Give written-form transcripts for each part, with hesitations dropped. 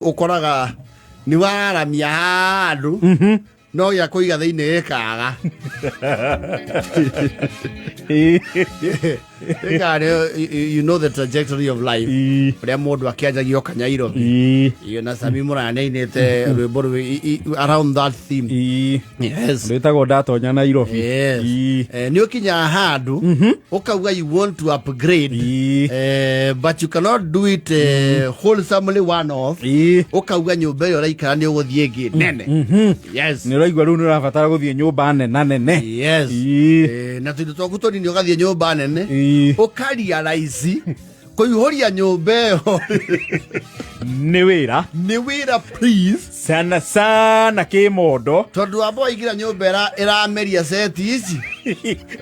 ukoraga ni waramia handu no ya kuiga thiini ikaga you know the trajectory of life uria mundu akianjagio kanyairo iyo na sami muraneinete rwimbo around that theme yes rwitagwo ndatonya Nairobi ni ukinya handu ukauga you want to upgrade but you cannot do it wholesomely one off ukauga nyumba iyo raikara ni uguthie ngi nene yes ni raigwa ru ni urabatara guthie nyumba nene yes na tundu twaku toni ni ugathie nyumba nene ukaria raisi kuihoria nyumba iyo ni wira please sana kimondo tondu abo igira nyumba irameria seti ici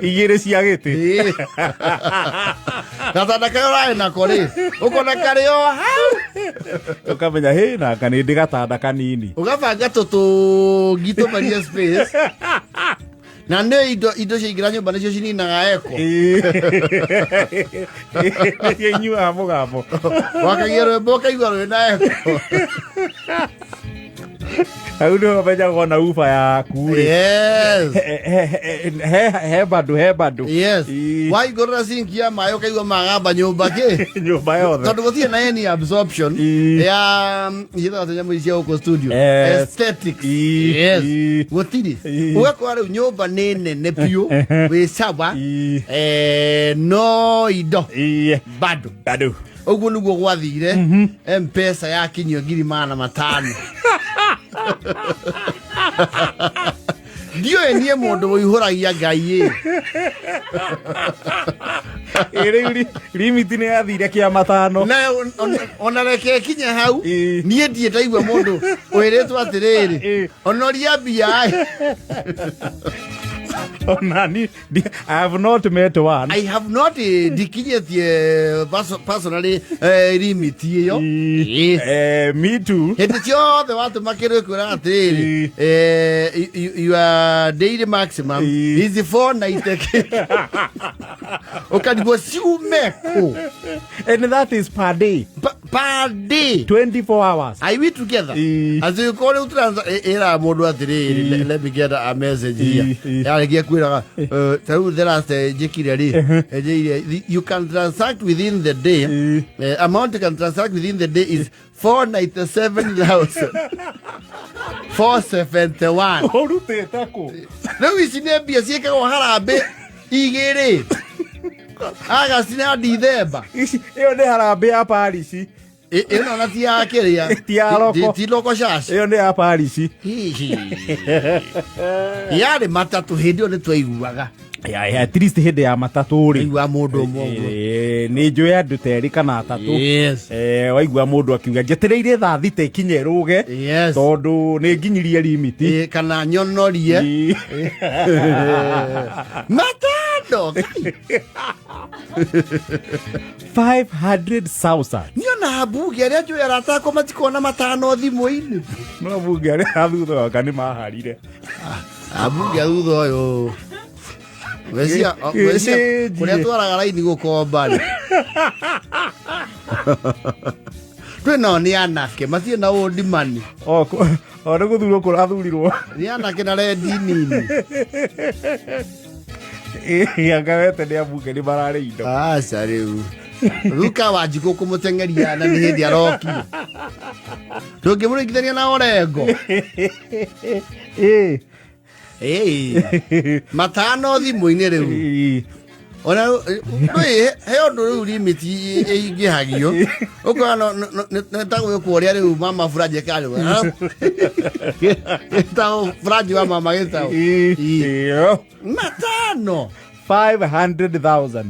igire cia giti gatanda kayo rai na kori ukona kario hau ukamenya he na kanindi gatanda kanini ugabanga tutu gito maria space na ne ido ciingira nyumba nicio cininaga eko yenyua mugambo wakagia rwimbo kaigua rwina eko au ndio wamenya kuona ufa yaku yes he bado yes why gorra sinkia mayo kaigua magamba nyumba ke nyumba yothe tondu guthie na any absorption ya yitha tanya muicia uko studio aesthetics yes gutiri ugakora riu nyumba ni nene piu wi sawa no ido bado uguo niguo gwathire Mpesa yakinyio 500 ndio enie mundu uihuragia ngai limit ni yathire kia 5 na ona reke kinya hau nie ndie ndaigua mundu wiritwo atiriri onoria bia Onani, I have not met one. I have not dikinyetie personally limit iyo. Me too. Hindi ciothe watu makire kwira atiri your daily maximum is 490. Ukadigwa siumeko. And that is per day. Per day. 24 hours. Are we together? As you call it, era modu atiri. Let me get a message here. You can transact within the day. Amount you can transact within the day is 497,471. No, we see them be a second harabe. Igere. Aga sina December. Iyo ne harabe ya Paris. Eno na tia keria. Ti loko shash. Iyo ne ya Paris. Yale matatu hindi one twaiguaga. Ya at least hindi ya matatu ri. Igua mundu mo. Ni njo ya nduteri kana atatu. Yes. Waigua mundu akiuga njetereire tha thita ikinye ruge. Yes. Tondu ni nginyirie limit. Kana nyonorie. Matando. 500,000. Niona habuge aria njo yarata ko matikona matano thimu-ini. No buge aria athutha waka ni maharire. Abuge athutha yo. Wesia kuria twaraga raini gukomba ri. Twina ni anake matie na old money. Ore guthurwo kurathurirwo. Ni anake na rendi nini. Yangawete ni abuge ni marare indo. Riu. Ruka wanjiku kumutengeria na ni hindi aroki. Tungimurikithania na Orengo. Matano thimu-ini riu. Ona he ondu riu limit ingihagio. Uko no tago kuoria riu mama furaje kale. Tao furaje wa mama getao. Matano 500,000.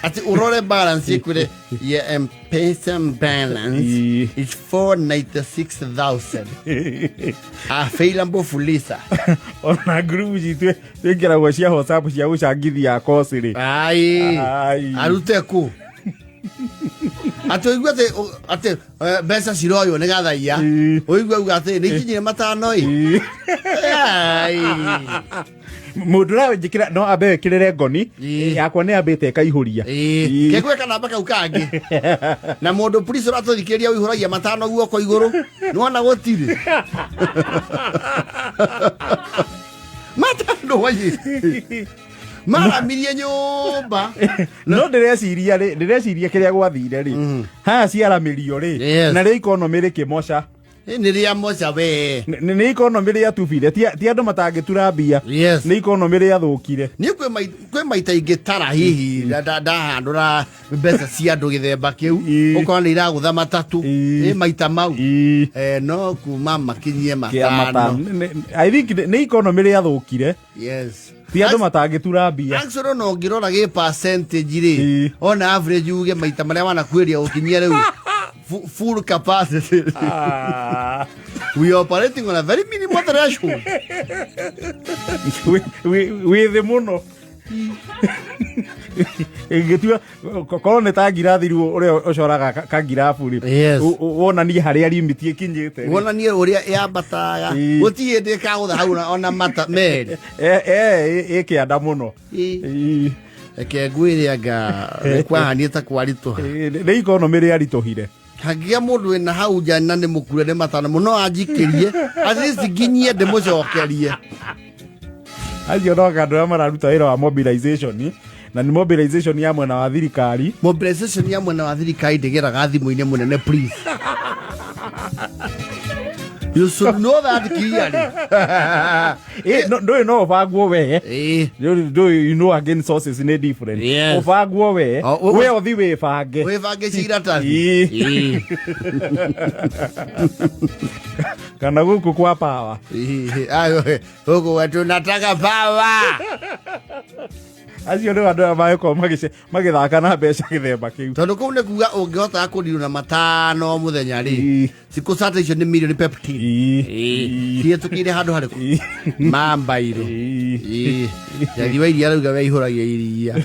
Ati urore balance kule ya Mpesa balance is 496,000. Faila mbofulisa. Ona group jitu twingira gwa cia WhatsApp cia gucangithia kosiri. Arute ku. Atoigwa ate besa ciroyo ne gathaia. Oigwa uga ate ni kinyire matano mundu ra njikira no ambe kirere ngoni yakwa ni ambite kaihuria kegweka namba kau kangi na mundu police ratuthikiria wihuragia matano guoko iguru niwona gutiri matano wayi maramirie nyumba no ndireciria kiria gwathire ri haya ciaramirio ri na ri economy ri kimoca ni ria moca we ni economy ri atubire ti andu matangitura mbia ni economy ri athukire ni kwe maita ingitara hihi ndahandura mbeca cia andu githemba kiu ukona ni iragutha matatu maita mau no kuma makinyie matano I think ni economy ri athukire ti andu matangitura mbia actually no ngirora gi percentage ri on average uge maita maria wanakwiria ukinyia riu full capacity. We are operating on a very minimal threshold. We the mono. Ingetua korone ta girathiru uri ucoraga ka girafu ri wona ni haria limit ikinyite wona ni uria yambataga gutie ndi ka gutha hau ona mata meri ikianda muno eke gwirianga kwahani ta kwarituha ni economy ri arituhire hagia mundu ena hau jana ni mukure ni matana muno anjikirie at least ginyie ndimucokerie acio no kandu mararuta wira wa mobilization na ni mobilization ya mwena wa thirikari mobilization ya mwena wa thirikari ndigeraga thimu-ini munene please you should know that clearly no ofagwo we do you know again sources in different ofagwo we we othi we fange cira tathi kana guku kwa power ayo huko watu nataka power acio nä andå maäko magithaka na mbeca githemba kiu tondu kuu nä kuga ũngĩhota kũndirwo na matano mũthenya rĩ siku sata icio nĩ milioni 15 tie tũkire handũ harĩkũ mambairũ yathi wa iria arauga we ihũragia iria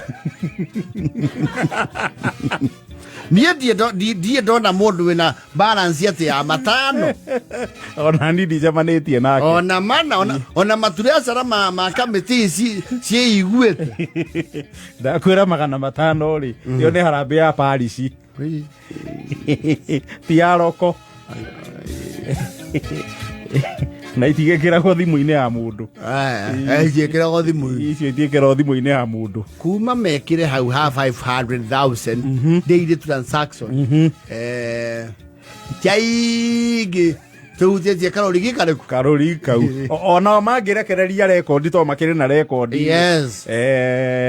niĩ ndona mũndũ wĩna balance atĩ ya matano ona ni ndicemanĩtie nake ona mana ona maturecara ma kamĩtĩ ciĩiguĩte ndakwĩra 500 rĩ ĩyo nĩ harambĩ ya Paris ti ya roko na itigĩkĩragwo thimũ-inĩ ya mũndũ itigĩkĩragwo thimũ-inĩ icio itigĩkĩragwo thimũ-inĩ ya mũndũ kuma mekĩre hau ha 500,000 daily transaction kyaingĩ tũhutĩtie karũri kau onao mangĩrekereria rekondi to makĩrĩ na rekondi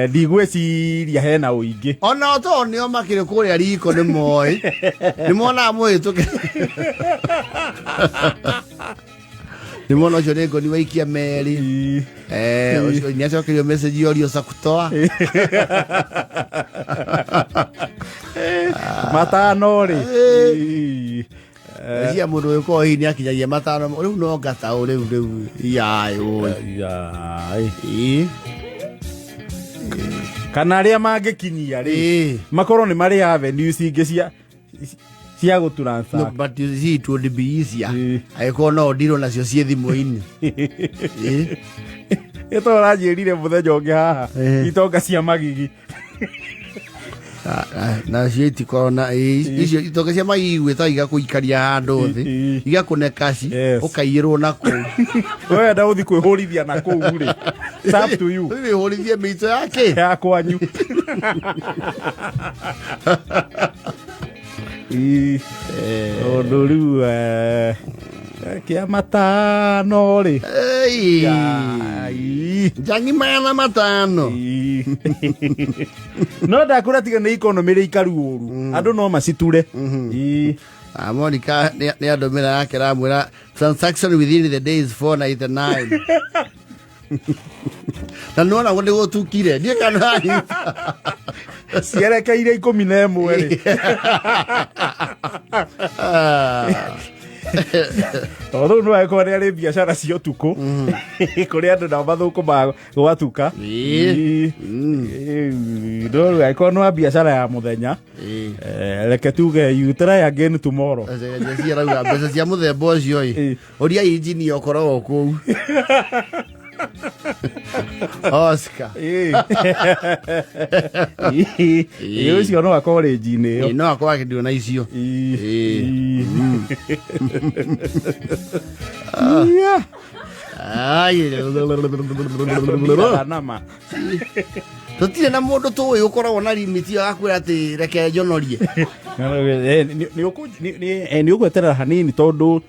ndigwĩciria hena ũingĩ onao to nĩo makĩrĩ kũrĩa riko nĩ moĩ nĩ monaga mũhĩtũke nĩ mona ũcio nĩ ngoni waikia meri ũcio nĩ acokerio message yorio sakutoa matano rĩ cia mũndũ wĩkoo hihi nĩ akinyagia matano rĩu no ngataũ rĩu kana arĩa mangĩkinyia rĩ makorwo nĩ marĩ avenues ingĩ cia gũtransact but you see it would be easier angĩkorwo no ndirwo nacio ciĩ thimũ-inĩ ĩto ũranjĩrire mũthenya ũngĩ haha itonga cia magigi nacio itikorwo na icio itonga cia magigi gwĩtaga igakũikaria handũ thĩ igakũnekaci ũkaiyĩrwo na kũu wenda gũthiĩ kwĩhũrithia na kũu rĩ up to you wĩhũrithie mĩito yake ya kwanyu ũndũ rĩu kĩa matano rĩ njangi magana matano no ndakwĩra tiga nĩ economy rĩ ikaru ũru andũ no maciture Monica nĩ andũmĩra yake ramwĩra transaction within the days 499 na nona nĩ gũtukire ndiĩ kana cierekeire 11 rĩ rĩu no agĩkorwo nĩ arĩ biacara cia ũtukũ kũrĩ andũ nao mathũkũmaga gwatuka no rĩu agĩkorwo nĩ wa biacara ya mũthenya reke tuge you try again tomorrow ciarauga mbeca cia mũthemba ũcio ũria injini ũkoragwo kũu Oscar ucio no college-inĩ ĩyo no akorwo akĩndio na icio tutire na mundu tuwi ukoragwo na limit ya kwira ati reke njonorie ni ukweterera hanini tondu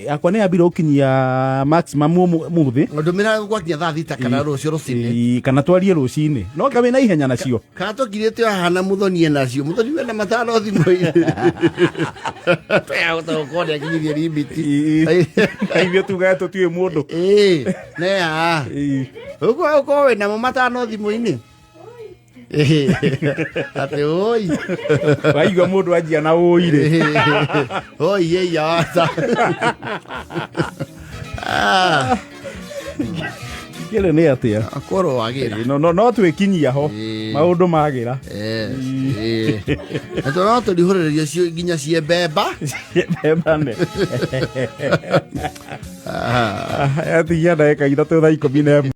akwa nä ambire å kinyia maximum muthi ndumira gwakinya thaa thita kana rũciũ rũcinĩ kana twarie rũcinĩ no ngabe na ihenya nacio kana tũkirĩte hana mũthoni nacio mũthoni wena matano thimũ-inĩ tũgũkorwo nĩakinyithie limit ithuĩ tugaga tũtiũĩ mũndũ nea ũkorwo wĩnamo matano thimũ-inĩ ate oi waigua mũndũ anjia na ũi-rĩ oi yeya wata kĩrĩ nĩ atĩa akorwo wagĩra no twĩkinyia ho maũndũ magĩra na no tũrihũrĩrĩrio nginya ciembemba atigia ndagĩka ithatũ thaa 11